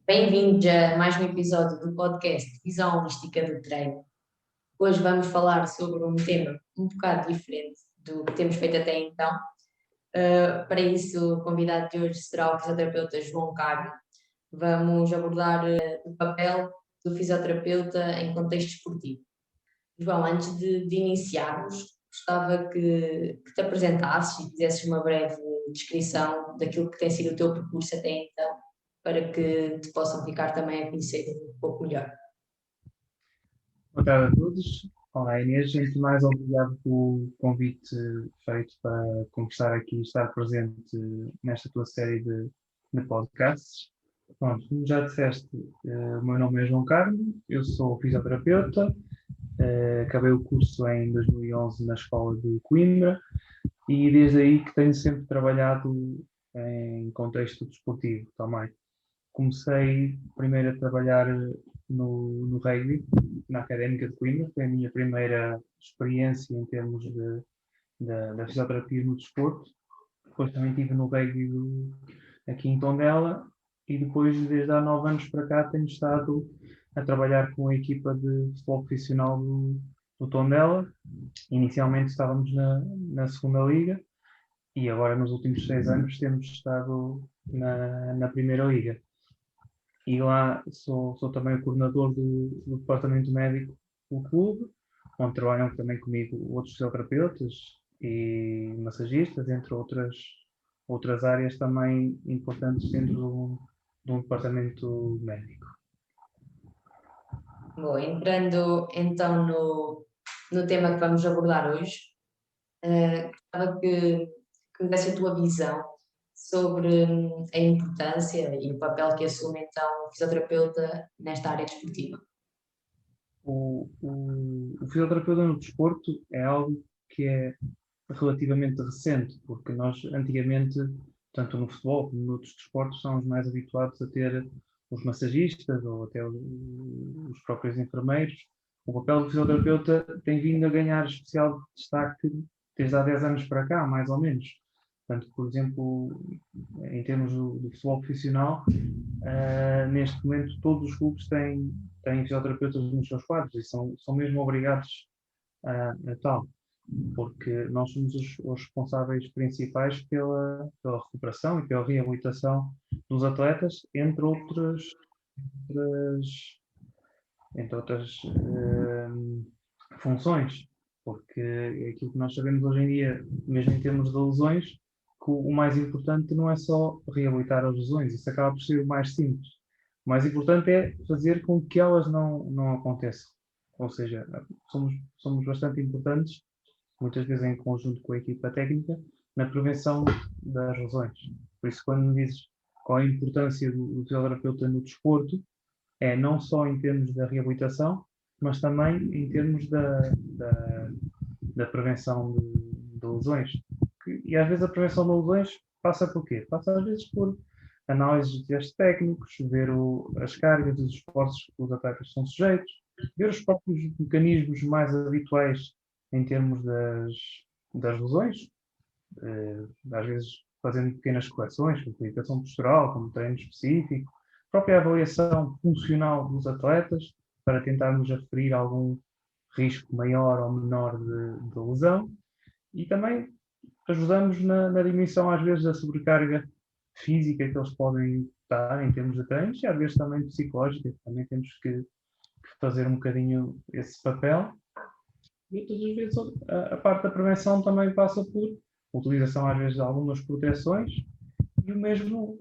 Bem-vindos a mais um episódio do podcast Visão Holística do Treino. Hoje vamos falar sobre um tema um bocado diferente do que temos feito até então. Para isso, o convidado de hoje será o fisioterapeuta João Carmo. Vamos abordar o papel do fisioterapeuta em contexto esportivo. João, antes de iniciarmos, gostava que te apresentasses e fizesses uma breve descrição daquilo que tem sido o teu percurso até então, para que te possam ficar também a conhecer um pouco melhor. Boa tarde a todos. Olá Inês, antes de mais obrigado pelo convite feito para conversar aqui e estar presente nesta tua série de podcasts. Pronto, como já disseste, o meu nome é João Carmo, eu sou fisioterapeuta, acabei o curso em 2011 na Escola de Coimbra e desde aí que tenho sempre trabalhado em contexto desportivo também. Comecei primeiro a trabalhar no rugby, na Académica de Coimbra, foi a minha primeira experiência em termos da fisioterapia no desporto. Depois também estive no rugby aqui em Tondela e depois, desde há 9 anos para cá, tenho estado a trabalhar com a equipa de futebol profissional do Tondela. Inicialmente estávamos na segunda liga e agora nos últimos 6 anos temos estado na primeira liga. E lá sou também o coordenador do departamento médico do clube, onde trabalham também comigo outros fisioterapeutas e massagistas, entre outras áreas também importantes dentro de um departamento médico. Bom, entrando então no tema que vamos abordar hoje, gostava que me desse a tua visão sobre a importância e o papel que assume então o fisioterapeuta nesta área desportiva. O fisioterapeuta no desporto é algo que é relativamente recente, porque nós antigamente, tanto no futebol como noutros desportos, somos mais habituados a ter os massagistas ou até os próprios enfermeiros. O papel do fisioterapeuta tem vindo a ganhar especial destaque desde há 10 anos para cá, mais ou menos. Portanto, por exemplo, em termos do futebol profissional, neste momento todos os clubes têm fisioterapeutas nos seus quadros e são mesmo obrigados a tal, porque nós somos os responsáveis principais pela recuperação e pela reabilitação dos atletas, outras, entre outras funções, porque é aquilo que nós sabemos hoje em dia, mesmo em termos de lesões, que o mais importante não é só reabilitar as lesões, isso acaba por ser o mais simples. O mais importante é fazer com que elas não aconteçam. Ou seja, somos bastante importantes, muitas vezes em conjunto com a equipa técnica, na prevenção das lesões. Por isso, quando me dizes qual é a importância do fisioterapeuta no desporto, é não só em termos da reabilitação, mas também em termos da prevenção de lesões. E às vezes a prevenção de lesões passa por quê? Passa às vezes por análise de testes técnicos, ver as cargas dos esforços que os atletas são sujeitos, ver os próprios mecanismos mais habituais em termos das lesões, às vezes fazendo pequenas correções, como aplicação postural, como treino específico, própria avaliação funcional dos atletas, para tentarmos aferir algum risco maior ou menor de lesão, e também ajudamos na dimensão, às vezes, da sobrecarga física que eles podem estar em termos de treinos e às vezes também psicológica, também temos que fazer um bocadinho esse papel. E muitas das vezes a parte da prevenção também passa por utilização às vezes de algumas proteções e mesmo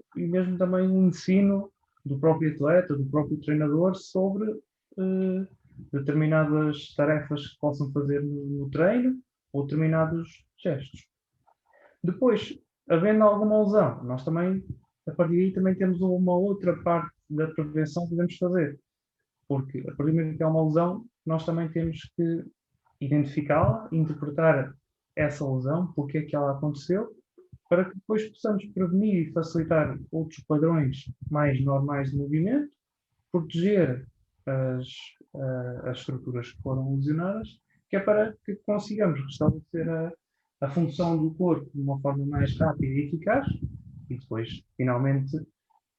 também um ensino do próprio atleta, do próprio treinador sobre determinadas tarefas que possam fazer no treino ou determinados gestos. Depois, havendo alguma lesão, nós também, a partir daí, também temos uma outra parte da prevenção que podemos fazer. Porque, a partir do momento que há uma lesão, nós também temos que identificá-la, interpretar essa lesão, porque é que ela aconteceu, para que depois possamos prevenir e facilitar outros padrões mais normais de movimento, proteger as, as estruturas que foram lesionadas, que é para que consigamos restabelecer a função do corpo de uma forma mais rápida e eficaz e depois, finalmente,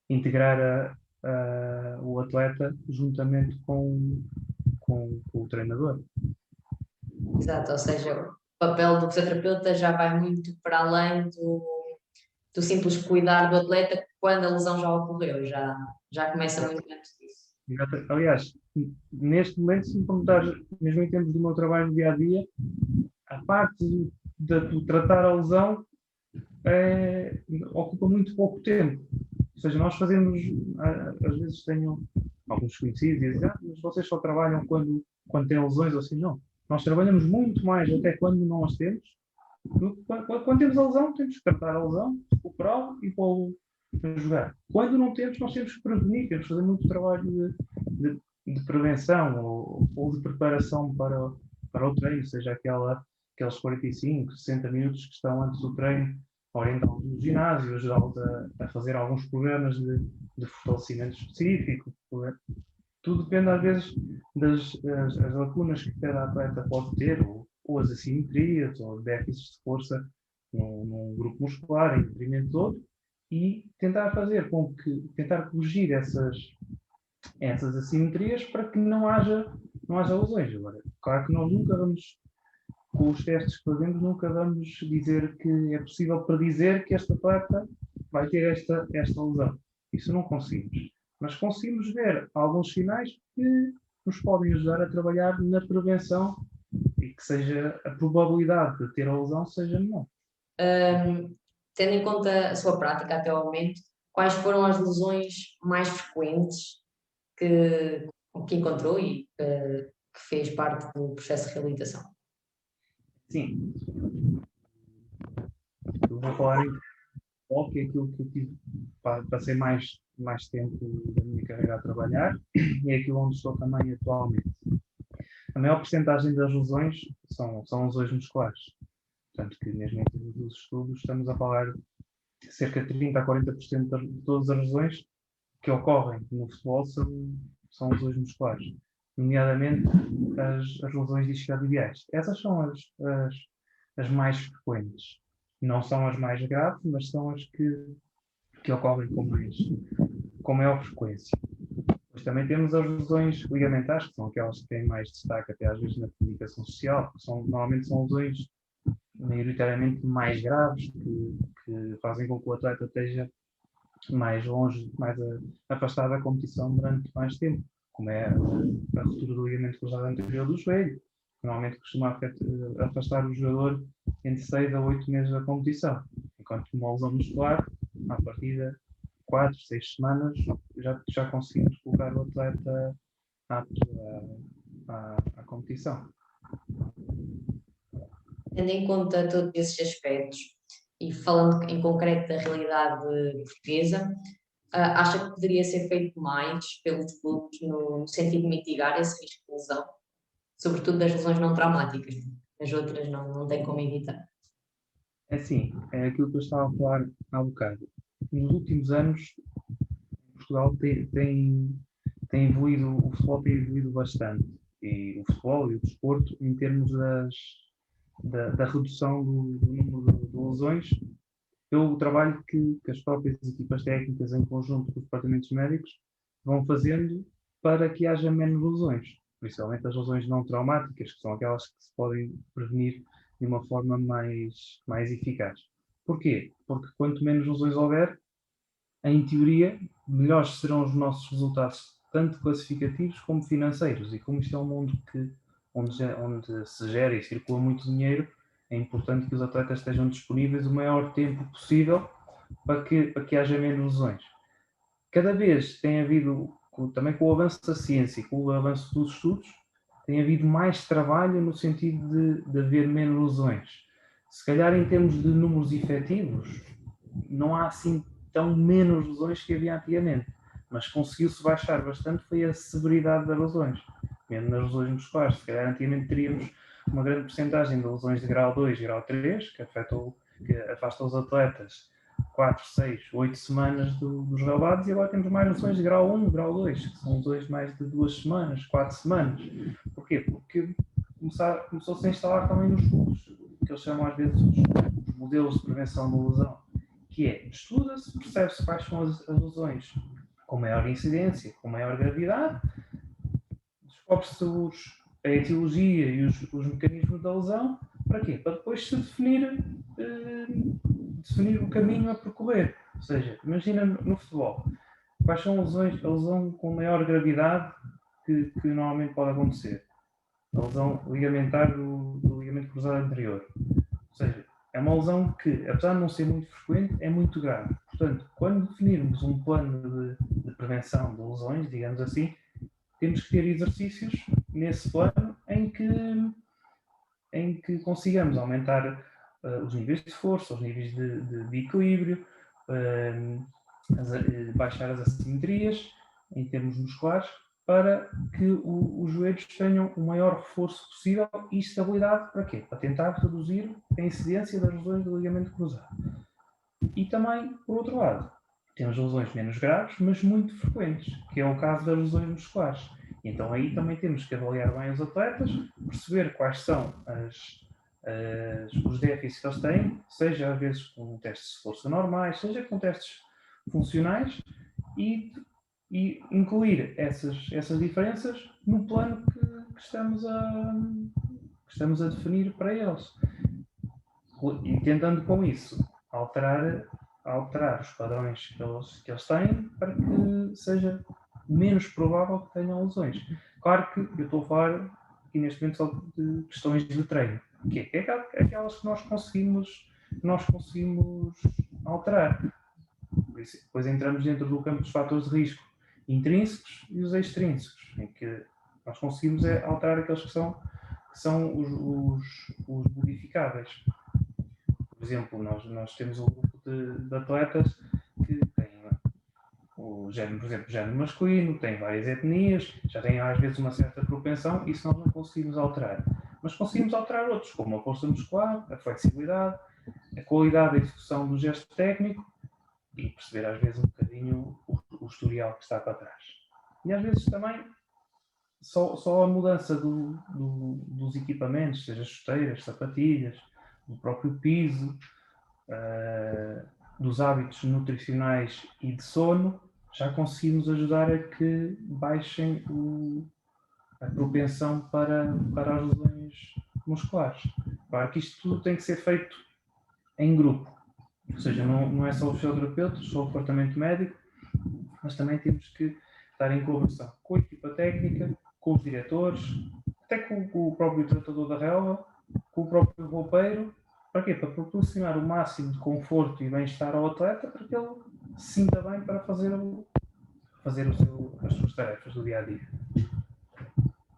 integrar atleta juntamente com o treinador. Exato, ou seja, o papel do fisioterapeuta já vai muito para além do simples cuidar do atleta quando a lesão já ocorreu, já começa muito antes disso. Aliás, neste momento, se me perguntares, mesmo em termos do meu trabalho no dia a dia, a parte de tratar a lesão ocupa muito pouco tempo. Ou seja, nós fazemos, às vezes tenho alguns conhecidos e dizem, mas vocês só trabalham quando têm lesões ou assim. Não. Nós trabalhamos muito mais até quando não as temos. Quando temos a lesão, temos que tratar a lesão, recuperá-lo e pô-lo a jogar. Quando não temos, nós temos que prevenir, temos que fazer muito trabalho de prevenção ou de preparação para o treino, seja aqueles 45, 60 minutos que estão antes do treino, orientá-los no ginásio, ajudá-los a fazer alguns programas de fortalecimento específico. Tudo depende, às vezes, das lacunas que cada atleta pode ter, ou as assimetrias, ou déficits de força num grupo muscular, em detrimento de outro, e tentar corrigir essas assimetrias para que não haja lesões. Agora, claro que nós nunca vamos, com os testes que fazemos, nunca vamos dizer que é possível predizer que este atleta vai ter esta lesão. Isso não conseguimos. Mas conseguimos ver alguns sinais que nos podem ajudar a trabalhar na prevenção e que seja a probabilidade de ter a lesão seja menor. Tendo em conta a sua prática até ao momento, quais foram as lesões mais frequentes que encontrou e que fez parte do processo de reabilitação? Sim. Eu vou falar em que é aquilo que eu tive, passei mais tempo da minha carreira a trabalhar e é aquilo onde estou também atualmente. A maior porcentagem das lesões são lesões musculares. Portanto, que mesmo em termos dos estudos, estamos a falar de cerca de 30% a 40% de todas as lesões que ocorrem no futebol são lesões musculares, nomeadamente as lesões isquiotibiais. Essas são as mais frequentes. Não são as mais graves, mas são as que ocorrem com maior frequência. Depois também temos as lesões ligamentares, que são aquelas que têm mais destaque até às vezes na comunicação social, que normalmente são lesões maioritariamente mais graves, que fazem com que o atleta esteja mais longe, mais afastado da competição durante mais tempo, como é a ruptura do ligamento cruzado anterior do joelho, que normalmente costuma afastar o jogador entre 6 a 8 meses da competição, enquanto que uma lesão muscular, à partida 4, 6 semanas, já conseguimos colocar o atleta apto à competição. Tendo em conta todos esses aspectos e falando em concreto da realidade portuguesa, acha que poderia ser feito mais pelos clubes no sentido de mitigar esse risco de lesão, sobretudo das lesões não traumáticas? As outras não têm como evitar. É assim, é aquilo que eu estava a falar há bocado. Nos últimos anos, Portugal tem evoluído, o futebol tem evoluído bastante. E o futebol e o desporto, em termos da redução do número de lesões, pelo trabalho que as próprias equipas técnicas, em conjunto com os departamentos médicos, vão fazendo para que haja menos lesões, principalmente as lesões não traumáticas, que são aquelas que se podem prevenir de uma forma mais eficaz. Porquê? Porque quanto menos lesões houver, em teoria, melhores serão os nossos resultados, tanto classificativos como financeiros. E como isto é um mundo onde se gera e circula muito dinheiro, é importante que os atletas estejam disponíveis o maior tempo possível para que haja menos lesões. Cada vez tem havido, também com o avanço da ciência e com o avanço dos estudos, tem havido mais trabalho no sentido de haver menos lesões. Se calhar em termos de números efetivos, não há assim tão menos lesões que havia antigamente, mas conseguiu-se baixar bastante foi a severidade das lesões, mesmo nas lesões musculares. Se calhar antigamente teríamos uma grande porcentagem de lesões de grau 2 e grau 3, que afastam os atletas 4, 6, 8 semanas dos relevados, e agora temos mais lesões de grau 1, grau 2, que são lesões mais de 2 semanas, 4 semanas. Porquê? Porque começou-se a instalar também nos clubes, que eles chamam às vezes os modelos de prevenção da lesão, que é, estuda-se, percebe-se quais são as lesões com maior incidência, com maior gravidade, descobre-se a etiologia e os mecanismos da lesão. Para quê? Para depois se definir o caminho a percorrer. Ou seja, imagina no futebol, quais são as lesões, a lesão com maior gravidade que normalmente pode acontecer? A lesão ligamentar do ligamento cruzado anterior. Ou seja, é uma lesão que, apesar de não ser muito frequente, é muito grave. Portanto, quando definirmos um plano de prevenção de lesões, digamos assim, temos que ter exercícios nesse plano em que consigamos aumentar os níveis de força, os níveis de equilíbrio, baixar as assimetrias em termos musculares, para que os joelhos tenham o maior reforço possível e estabilidade. Para quê? Para tentar reduzir a incidência das lesões do ligamento cruzado. E também, por outro lado, temos lesões menos graves, mas muito frequentes, que é o caso das lesões musculares. Então aí também temos que avaliar bem os atletas, perceber quais são os déficits que eles têm, seja às vezes com testes de força normais, seja com testes funcionais, e incluir essas diferenças no plano que estamos a definir para eles. E tentando com isso alterar os padrões que eles têm para que seja menos provável que tenham lesões. Claro que eu estou a falar aqui neste momento só de questões de treino, que é aquelas que nós conseguimos alterar. Depois entramos dentro do campo dos fatores de risco intrínsecos e os extrínsecos, em que nós conseguimos alterar aqueles que são os modificáveis. Por exemplo, nós temos um grupo de atletas que têm o género, por exemplo, género masculino, tem várias etnias, já têm às vezes uma certa propensão, isso nós não conseguimos alterar. Mas conseguimos alterar outros, como a força muscular, a flexibilidade, a qualidade da execução do gesto técnico e perceber às vezes um bocadinho o historial que está para trás. E às vezes também só a mudança dos equipamentos, seja chuteiras, sapatilhas, do próprio piso, dos hábitos nutricionais e de sono, já conseguimos ajudar a que baixem a propensão para as lesões musculares. Claro que isto tudo tem que ser feito em grupo, ou seja, não é só os fisioterapeutas, só o departamento médico, mas também temos que estar em colaboração com a equipa técnica, com os diretores, até com o próprio tratador da relva, com o próprio roupeiro. Para quê? Para proporcionar o máximo de conforto e bem-estar ao atleta, para que ele se sinta bem para fazer as suas tarefas do dia a dia.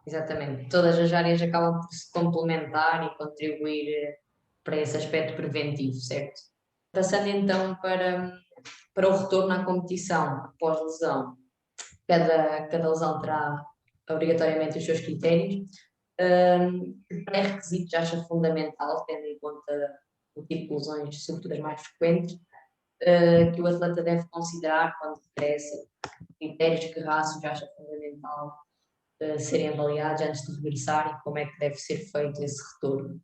Exatamente. Todas as áreas acabam por se complementar e contribuir para esse aspecto preventivo, certo? Passando então para o retorno à competição pós-lesão. Cada lesão terá obrigatoriamente os seus critérios. Que pré-requisitos acha fundamental, tendo em conta o tipo de lesões, sobretudo as mais frequentes, que o atleta deve considerar quando regressa? Critérios que rácios acha fundamental serem avaliados antes de regressar e como é que deve ser feito esse retorno?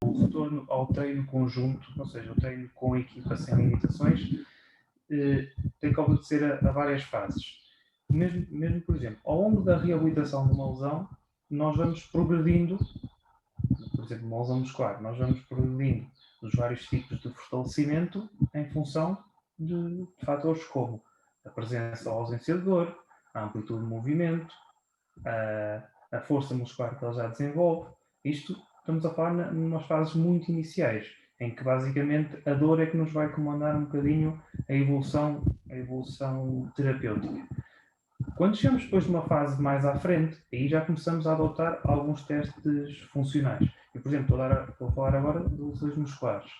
O retorno ao treino conjunto, ou seja, o treino com a equipa sem limitações, tem que obedecer a várias fases. Mesmo, por exemplo, ao longo da reabilitação de uma lesão, nós vamos progredindo, por exemplo, uma lesão muscular, nós vamos progredindo nos vários tipos de fortalecimento em função de fatores como a presença ou ausência de dor, a amplitude de movimento, a força muscular que ele já desenvolve. Isto estamos a falar numas fases muito iniciais, em que basicamente a dor é que nos vai comandar um bocadinho a evolução terapêutica. Quando chegamos depois de uma fase mais à frente, aí já começamos a adotar alguns testes funcionais. Eu, por exemplo, estou a falar agora de lesões musculares.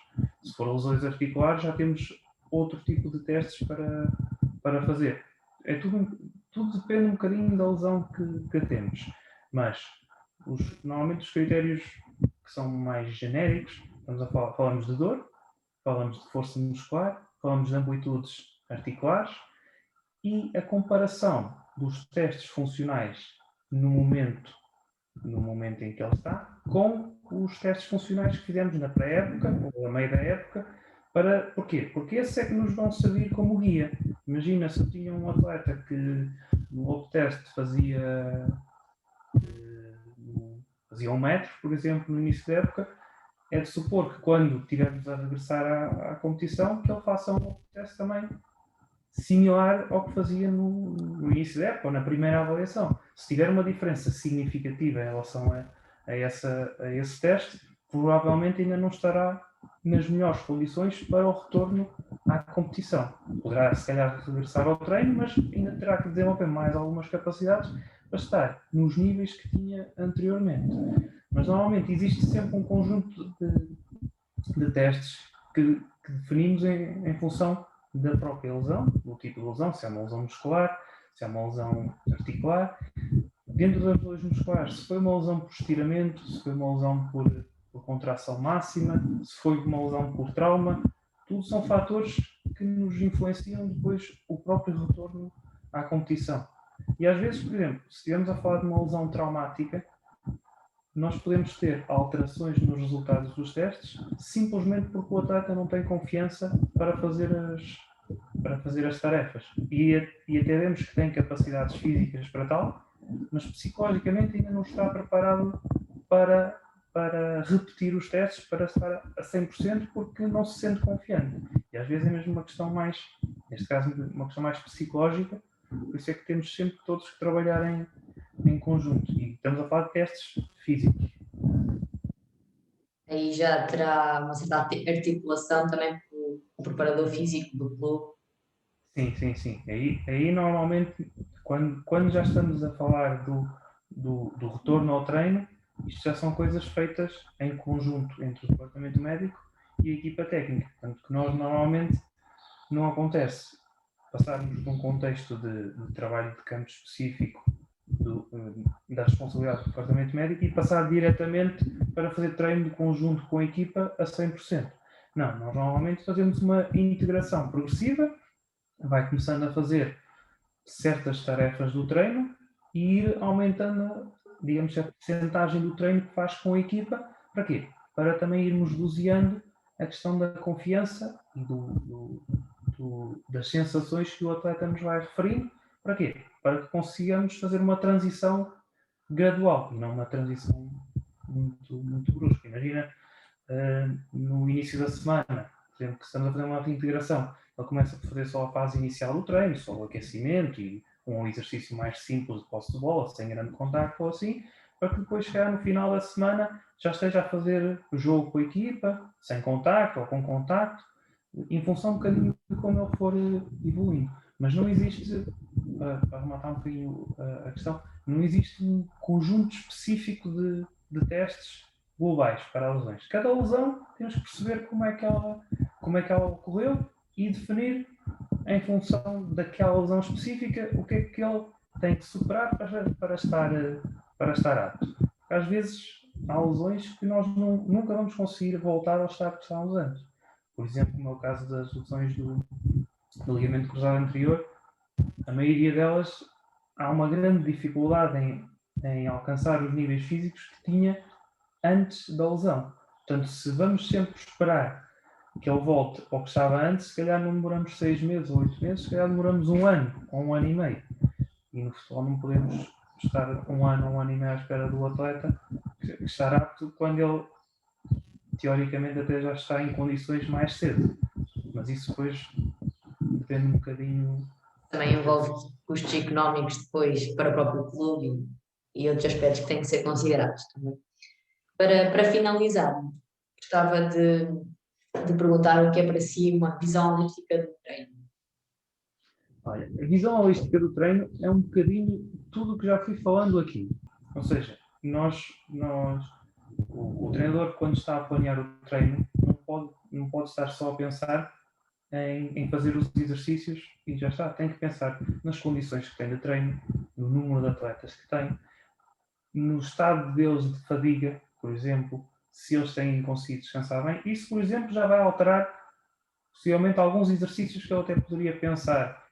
Se for lesões articulares, já temos outro tipo de testes para fazer. Tudo depende um bocadinho da lesão que temos. Mas, normalmente, os critérios que são mais genéricos, falamos de dor, falamos de força muscular, falamos de amplitudes articulares e a comparação dos testes funcionais no momento em que ele está, com os testes funcionais que fizemos na pré-época ou a meio da época, Porquê? Porque esses é que nos vão servir como guia. Imagina se eu tinha um atleta que no outro teste fazia 1 metro, por exemplo, no início da época, é de supor que quando estivermos a regressar à competição, que ele faça um teste também similar ao que fazia no início da época, ou na primeira avaliação. Se tiver uma diferença significativa em relação a esse teste, provavelmente ainda não estará nas melhores condições para o retorno à competição. Poderá, se calhar, regressar ao treino, mas ainda terá que desenvolver mais algumas capacidades para estar nos níveis que tinha anteriormente. Mas, normalmente, existe sempre um conjunto de testes que definimos em função da própria lesão, do tipo de lesão, se é uma lesão muscular, se é uma lesão articular. Dentro das lesões musculares, se foi uma lesão por estiramento, se foi uma lesão por contração máxima, se foi uma lesão por trauma, tudo são fatores que nos influenciam depois o próprio retorno à competição. E às vezes, por exemplo, se estivermos a falar de uma lesão traumática, nós podemos ter alterações nos resultados dos testes simplesmente porque o atleta não tem confiança para fazer as tarefas. E até vemos que tem capacidades físicas para tal, mas psicologicamente ainda não está preparado para repetir os testes, para estar a 100%, porque não se sente confiante. E às vezes é mesmo uma questão mais, neste caso, uma questão mais psicológica, por isso é que temos sempre todos que trabalhar em conjunto. E estamos a falar de testes físicos. Aí já terá uma certa articulação também com o preparador físico do clube. Sim. Aí normalmente, quando já estamos a falar do retorno ao treino, isto já são coisas feitas em conjunto entre o departamento médico e a equipa técnica. Portanto, que nós normalmente não acontece passarmos de um contexto de trabalho de campo específico da responsabilidade do departamento médico e passar diretamente para fazer treino de conjunto com a equipa a 100%. Não, nós normalmente fazemos uma integração progressiva, vai começando a fazer certas tarefas do treino e ir aumentando, digamos, a percentagem do treino que faz com a equipa. Para quê? Para também irmos doseando a questão da confiança e das sensações que o atleta nos vai referindo. Para quê? Para que consigamos fazer uma transição gradual e não uma transição muito brusca. Imagina, no início da semana, por exemplo, que estamos a fazer uma reintegração, ele começa a fazer só a fase inicial do treino, só o aquecimento e um exercício mais simples de posse de bola, sem grande contacto ou assim, para que depois chegar no final da semana já esteja a fazer o jogo com a equipa, sem contacto ou com contacto, em função um bocadinho de como ele for evoluindo. Mas não existe, para arrematar um bocadinho a questão, não existe um conjunto específico de testes globais para as lesões. Cada lesão temos que perceber como é que ela ocorreu e definir, em função daquela lesão específica, o que é que ele tem que superar para estar apto. Porque às vezes há lesões que nós nunca vamos conseguir voltar ao estado que estávamos antes. Por exemplo, no meu caso das lesões do ligamento cruzado anterior, a maioria delas há uma grande dificuldade em alcançar os níveis físicos que tinha antes da lesão. Portanto, se vamos sempre esperar que ele volte ao que estava antes, se calhar não demoramos 6 meses ou 8 meses, se calhar demoramos 1 ano ou 1 ano e meio. E no futebol não podemos estar 1 ano ou 1 ano e meio à espera do atleta que estará apto quando ele, teoricamente, até já está em condições mais cedo. Mas isso depois depende um bocadinho. Também envolve custos económicos depois para o próprio clube e outros aspectos que têm que ser considerados também. Para finalizar, gostava de perguntar o que é para si uma visão holística do treino. Olha, a visão holística do treino é um bocadinho tudo o que já fui falando aqui. Ou seja, o treinador, quando está a planear o treino, não pode estar só a pensar em fazer os exercícios e já está. Tem que pensar nas condições que tem de treino, no número de atletas que tem, no estado deles de fadiga, por exemplo, se eles têm conseguido descansar bem. Isso, por exemplo, já vai alterar possivelmente alguns exercícios que ele até poderia pensar,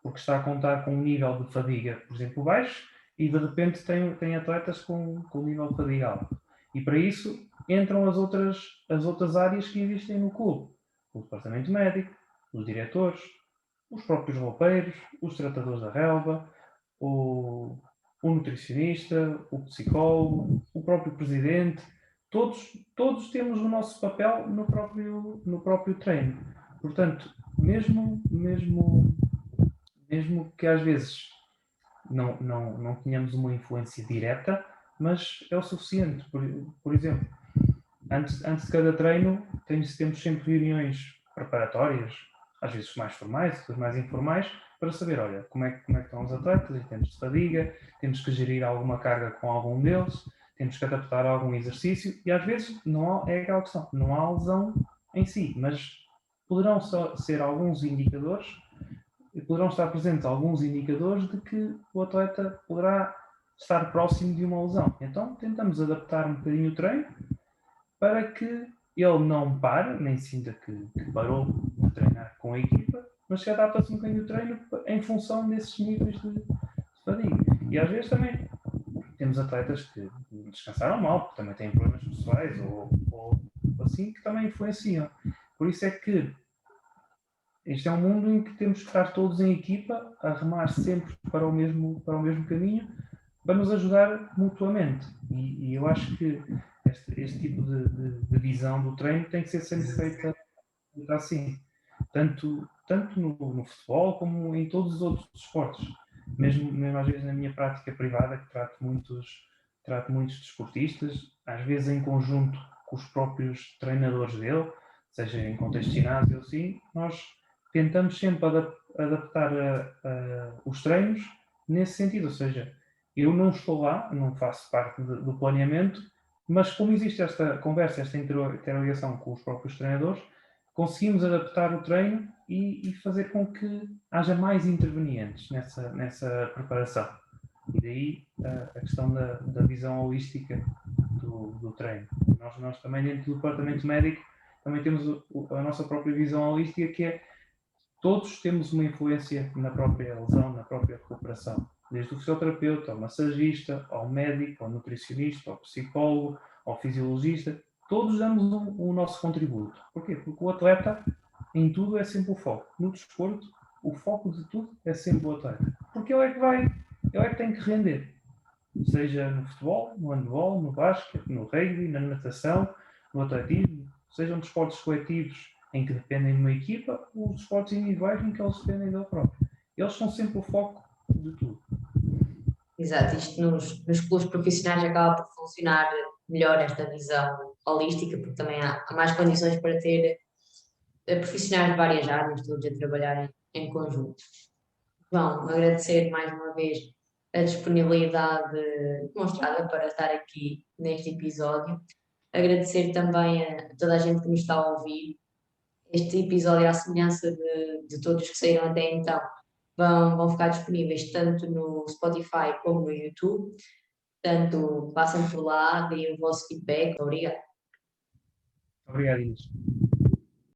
porque está a contar com um nível de fadiga, por exemplo, baixo, e de repente tem atletas com nível de fadiga alto. E para isso entram as outras áreas que existem no clube. o departamento médico, os diretores, os próprios roupeiros, os tratadores da relva, o nutricionista, o psicólogo, o próprio presidente, todos temos o nosso papel no próprio treino. Portanto, mesmo que às vezes não tenhamos uma influência direta, mas é o suficiente. Por exemplo, antes de cada treino, temos sempre reuniões preparatórias, às vezes mais formais, outras mais informais, para saber, olha, como é que estão os atletas, em termos de fadiga, temos que gerir alguma carga com algum deles, temos que adaptar algum exercício, e às vezes é aquela questão, não há lesão em si, mas poderão ser alguns indicadores, poderão estar presentes alguns indicadores de que o atleta poderá estar próximo de uma lesão. Então tentamos adaptar um bocadinho o treino para que ele não pare, nem sinta que parou de treinar com a equipa, mas que adapta-se um bocadinho o treino em função desses níveis de fadiga. E às vezes também temos atletas que descansaram mal, porque também têm problemas pessoais ou assim, que também influenciam. Por isso é que este é um mundo em que temos que estar todos em equipa, a remar sempre para o mesmo caminho, para nos ajudar mutuamente. E eu acho que este tipo de visão do treino tem que ser sempre feita assim. Tanto no futebol como em todos os outros esportes. Mesmo às vezes na minha prática privada, que trato muitos desportistas, às vezes em conjunto com os próprios treinadores dele, seja em contexto de ginásio ou assim, nós tentamos sempre adaptar os treinos nesse sentido, ou seja, eu não estou lá, não faço parte do planeamento, mas como existe esta conversa, esta interrogação com os próprios treinadores, conseguimos adaptar o treino e fazer com que haja mais intervenientes nessa preparação. E daí a questão da visão holística do treino. Nós também, dentro do departamento médico, também temos a nossa própria visão holística, que é todos temos uma influência na própria lesão, na própria recuperação. Desde o fisioterapeuta, ao massagista, ao médico, ao nutricionista, ao psicólogo, ao fisiologista, todos damos o nosso contributo. Porquê? Porque o atleta, em tudo, é sempre o foco. No desporto, o foco de tudo é sempre o atleta. Porque ele é que tem que render. Seja no futebol, no handball, no basquete, no rugby, na natação, no atletismo, sejam desportos coletivos em que dependem de uma equipa, ou os esportes individuais em que eles dependem dele próprio. Eles são sempre o foco de tudo. Exato, isto nos clubes profissionais acaba por funcionar melhor esta visão holística, porque também há mais condições para ter profissionais de várias áreas, todos a trabalharem em conjunto. João, agradecer mais uma vez a disponibilidade demonstrada para estar aqui neste episódio. Agradecer também a toda a gente que nos está a ouvir. Este episódio, à semelhança de todos que saíram até então, vão ficar disponíveis tanto no Spotify como no YouTube. Portanto, passem por lá, deem o vosso feedback. Obrigada. Obrigado, Inês.